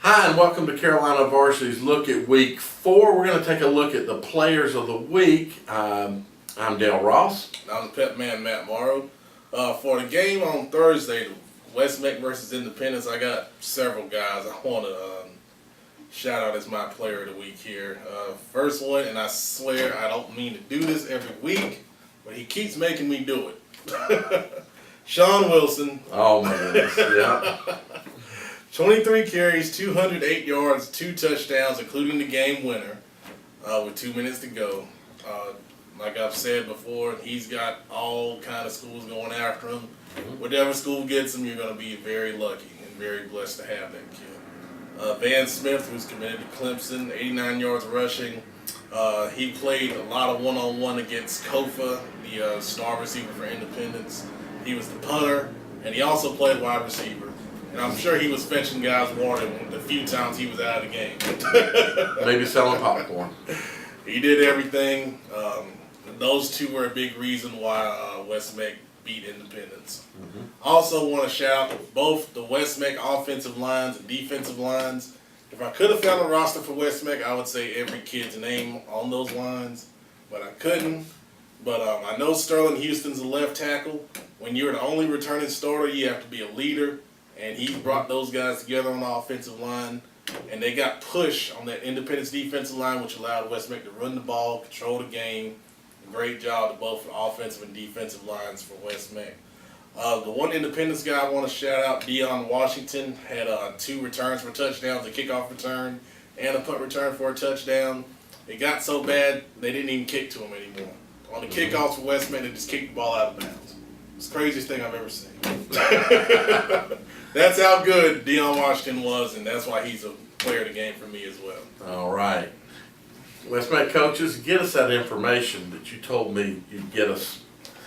Hi, and welcome to Carolina Varsity's Look at Week 4. We're going to take a look at the players of the week. I'm Dale Ross. I'm the pep man, Matt Morrow. For the game on Thursday, West Meck versus Independence, I got several guys I want to shout out as my player of the week here. First one, and I swear I don't mean to do this every week, but he keeps making me do it. Sean Wilson. Oh my goodness, yeah. 23 carries, 208 yards, 2 touchdowns, including the game winner, with 2 minutes to go. Like I've said before, he's got all kind of schools going after him. Whatever school gets him, you're going to be very lucky and very blessed to have that kid. Van Smith, who's committed to Clemson, 89 yards rushing. He played a lot of one-on-one against Kofa, the star receiver for Independence. He was the punter, and he also played wide receiver. And I'm sure he was fetching guys water the few times he was out of the game. Maybe selling popcorn. He did everything. Those two were a big reason why West Meck beat Independence. Also want to shout out both the West Meck offensive lines and defensive lines. If I could have found a roster for West Meck, I would say every kid's name on those lines, but I couldn't. But I know Sterling Houston's a left tackle. When you're the only returning starter, you have to be a leader. And he brought those guys together on the offensive line. And they got push on that Independence defensive line, which allowed West Meck to run the ball, control the game. Great job to both offensive and defensive lines for West Meck. The one Independence guy I want to shout out, Dion Washington, had 2 returns for touchdowns, a kickoff return and a punt return for a touchdown. It got so bad, they didn't even kick to him anymore. On the kickoffs for West Meck, they just kicked the ball out of bounds. It's the craziest thing I've ever seen. That's how good Dion Washington was, and that's why he's a player of the game for me as well. All right. West Meck coaches, get us that information that you told me you'd get us.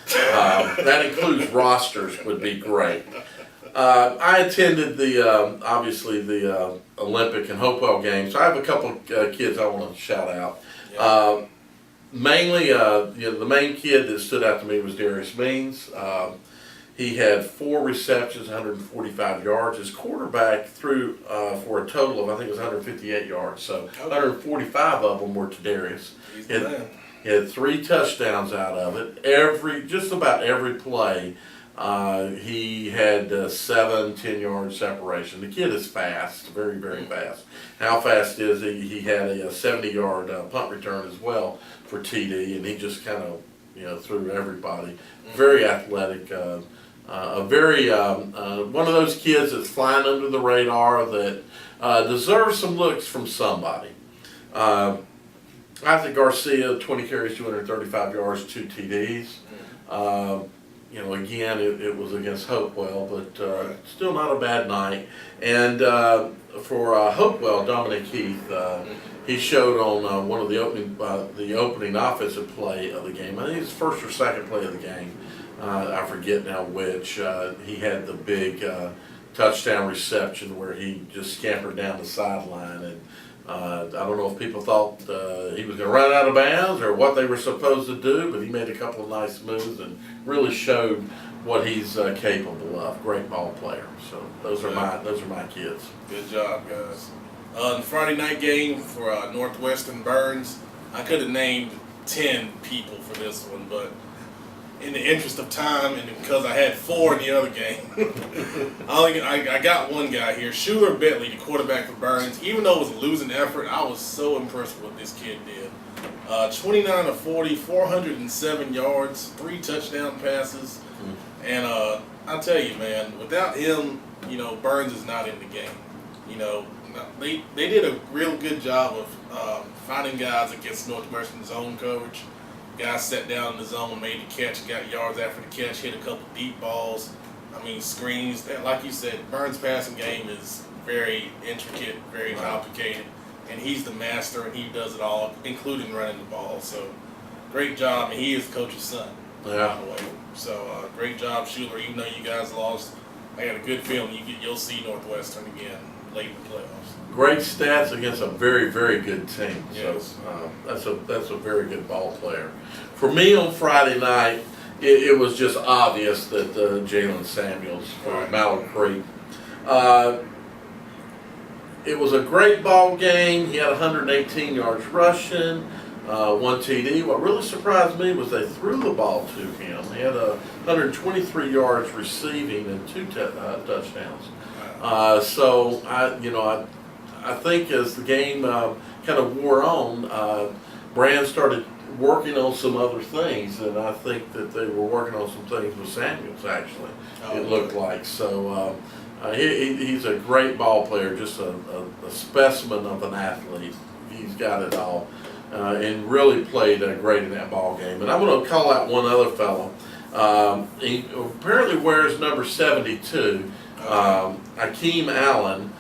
That includes rosters would be great. I attended obviously the Olympic and Hopewell games. So I have a couple kids I want to shout out. Yeah. Mainly, the main kid that stood out to me was Darius Means. He had 4 receptions, 145 yards. His quarterback threw for a total of, I think it was 158 yards. So 145 of them were to Darius. He had 3 touchdowns out of it. Just about every play, he had 7, 10-yard separation. The kid is fast, very, very fast. How fast is he? He had a 70-yard punt return as well for TD, and he just kind of, threw everybody. Very athletic. One of those kids that's flying under the radar that deserves some looks from somebody. Isaac Garcia, 20 carries, 235 yards, 2 TDs. Again, it was against Hopewell, but still not a bad night. And for Hopewell, Dominic Heath, he showed on one of the opening offensive play of the game. I think it's first or second play of the game. I forget now which. He had the big touchdown reception where he just scampered down the sideline, and I don't know if people thought he was going to run out of bounds or what they were supposed to do, but he made a couple of nice moves and really showed what he's capable of. Great ball player. So those are my kids. Good job, guys. The Friday night game for Northwestern Burns, I could have named 10 people for this one, but in the interest of time and because I had 4 in the other game, I got one guy here. Schuler Bentley, the quarterback for Burns. Even though it was a losing effort, I was so impressed with what this kid did. 29 of 40, 407 yards, 3 touchdown passes. And I'll tell you, man, without him, Burns is not in the game. They did a real good job of finding guys against Northwestern zone coverage. Guys sat down in the zone, made the catch, got yards after the catch, hit a couple deep balls. Screens. Like you said, Burns' passing game is very intricate, very complicated, and he's the master, and he does it all, including running the ball. So, great job. He is coach's son, by the way. So, great job, Schuler. Even though you guys lost, I got a good feeling you'll see Northwestern again late in the playoffs. Great stats against a very, very good team. Yes. So that's a very good ball player. For me on Friday night, it was just obvious that Jalen Samuels for Mallard Creek. it was a great ball game. He had 118 yards rushing, 1 TD. What really surprised me was they threw the ball to him. He had 123 yards receiving and 2 touchdowns. So I think as the game kind of wore on, Brand started working on some other things, and I think that they were working on some things with Samuels, actually, it looked like. So he's a great ball player, just a specimen of an athlete. He's got it all, and really played great in that ball game. And I'm going to call out one other fellow. He apparently wears number 72, Akeem Allen.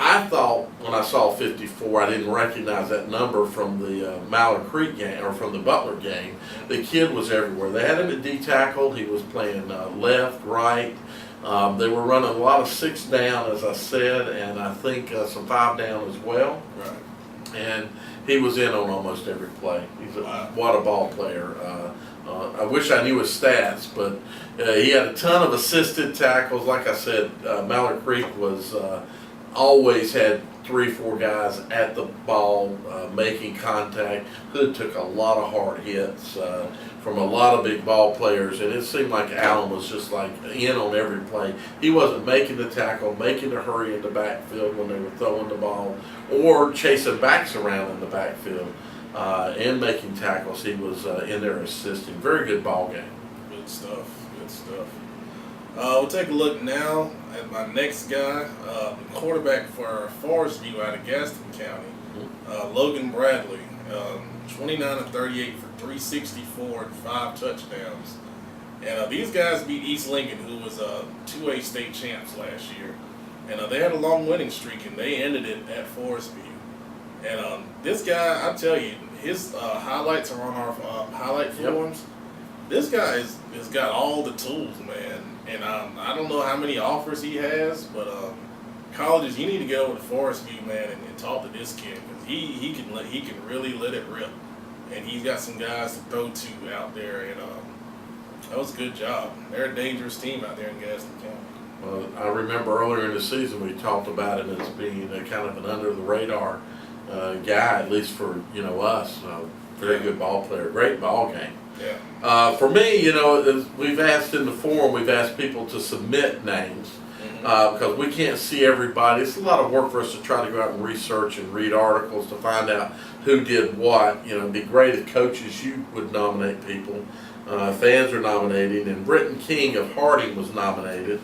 I thought when I saw 54, I didn't recognize that number from the Mallard Creek game or from the Butler game. The kid was everywhere. They had him at D tackle. He was playing left, right. They were running a lot of 6 down, as I said, and I think some 5 down as well. Right. And he was in on almost every play. What a ball player. I wish I knew his stats, but he had a ton of assisted tackles. Like I said, Mallard Creek was always had 3-4 guys at the ball making contact. Hood took a lot of hard hits from a lot of big ball players, and it seemed like Allen was just like in on every play. He wasn't making the tackle, making the hurry in the backfield when they were throwing the ball, or chasing backs around in the backfield and making tackles. He was in there assisting. Very good ball game. Good stuff. Good stuff. We'll take a look now at my next guy, quarterback for Forest View out of Gaston County, Logan Bradley, 29 of 38 for 364 and 5 touchdowns. And these guys beat East Lincoln, who was 2A state champs last year. And they had a long winning streak, and they ended it at Forest View. And this guy, I tell you, his highlights are on our highlight forms. This guy has got all the tools, man. And I don't know how many offers he has, but colleges, you need to go over to Forest View, man, and talk to this kid, because he can really let it rip, and he's got some guys to throw to out there, and that was a good job. They're a dangerous team out there in Gaston County. Well, I remember earlier in the season we talked about him as being kind of an under the radar guy, at least for us. Very good ball player, great ball game. Yeah. For me, as we've asked in the forum, we've asked people to submit names because we can't see everybody. It's a lot of work for us to try to go out and research and read articles to find out who did what. It'd be great if coaches, you would nominate people. Fans are nominating, and Britton King of Harding was nominated.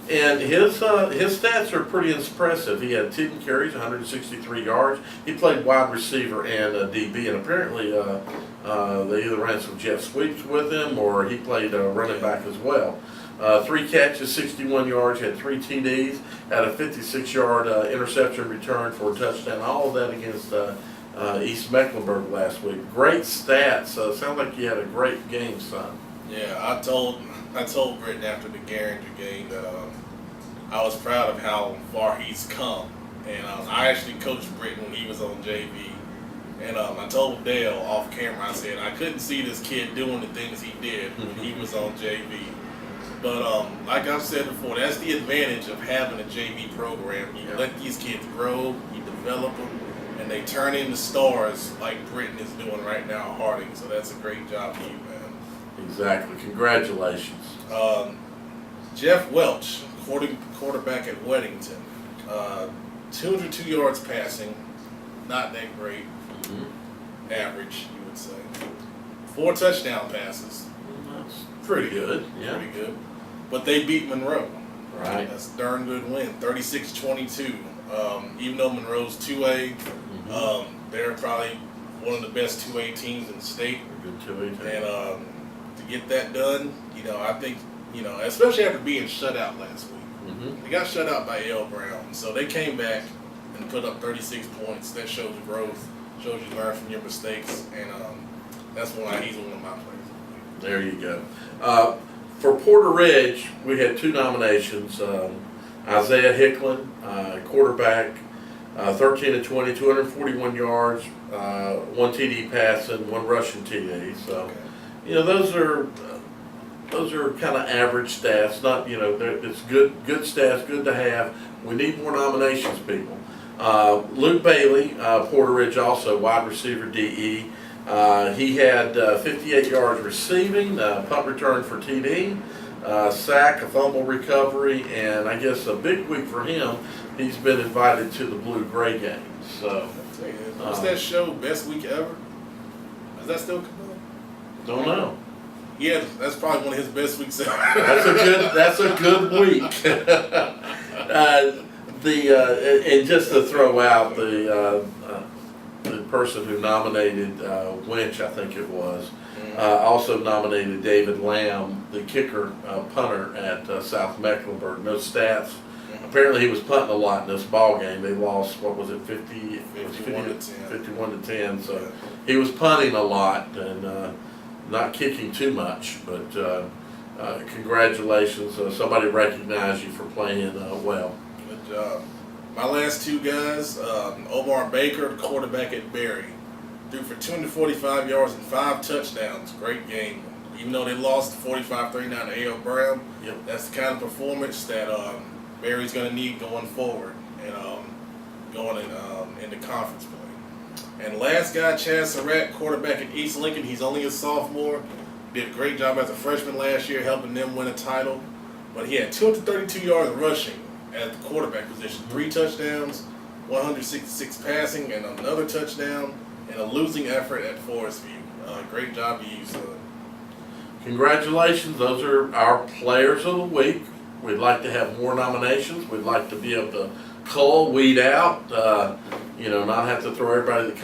And his stats are pretty impressive. He had 10 carries, 163 yards. He played wide receiver and DB, and apparently they either ran some jet sweeps with him or he played running back as well. 3 catches, 61 yards, had 3 TDs, had a 56-yard interception return for a touchdown. All of that against East Mecklenburg last week. Great stats. Sounds like you had a great game, son. Yeah, I told Britton after the Garinger game that I was proud of how far he's come. And I actually coached Britton when he was on JV. And I told Dale off camera, I said, I couldn't see this kid doing the things he did when he was on JV. But like I've said before, that's the advantage of having a JV program. You let these kids grow, you develop them, and they turn into stars like Britton is doing right now at Harding. So that's a great job for you, man. Exactly. Congratulations. Jeff Welch, quarterback at Weddington. 202 yards passing, not that great. Average, you would say. 4 touchdown passes. That's pretty good. Yeah. Pretty good. But they beat Monroe. Right. That's a darn good win. 36-22. Even though Monroe's 2A, they're probably one of the best 2A teams in the state. Good 2A team. And to get that done, I think, especially after being shut out last week. They got shut out by L. Brown. So they came back and put up 36 points. That shows growth, shows you learn from your mistakes, and that's why he's one of my players. There you go. For Porter Ridge, we had 2 nominations. Isaiah Hicklin, quarterback, 13 of 20, 241 yards, 1 TD passing, 1 rushing TD. So, those are those are kind of average stats. Not, it's good stats, good to have. We need more nominations, people. Luke Bailey, Porter Ridge, also wide receiver, DE. He had 58 yards receiving, punt return for TD, sack, a fumble recovery, and I guess a big week for him. He's been invited to the Blue-Gray game. So, what's that show, Best Week Ever? Is that still coming on? Don't know. Yeah, that's probably one of his best weeks ever. That's a good week. And just to throw out the person who nominated Winch, I think it was, also nominated David Lamb, the kicker, punter at South Mecklenburg. No stats. Apparently he was punting a lot in this ball game. They lost, what was it, 51 to 10. So he was punting a lot and not kicking too much. But congratulations. Somebody recognized you for playing well. Good job. My last two guys, Omar Baker, the quarterback at Berry, threw for 245 yards and 5 touchdowns. Great game. Even though they lost 45-39 to A.L. Brown, Yep. That's the kind of performance that Berry's going to need going forward and going into conference play. And last guy, Chad Surratt, quarterback at East Lincoln. He's only a sophomore. Did a great job as a freshman last year, helping them win a title. But he had 232 yards rushing at the quarterback position, 3 touchdowns, 166 passing, and another touchdown, and a losing effort at Forest View. Great job to you, son. Congratulations. Those are our players of the week. We'd like to have more nominations. We'd like to be able to cull, weed out, not have to throw everybody that comes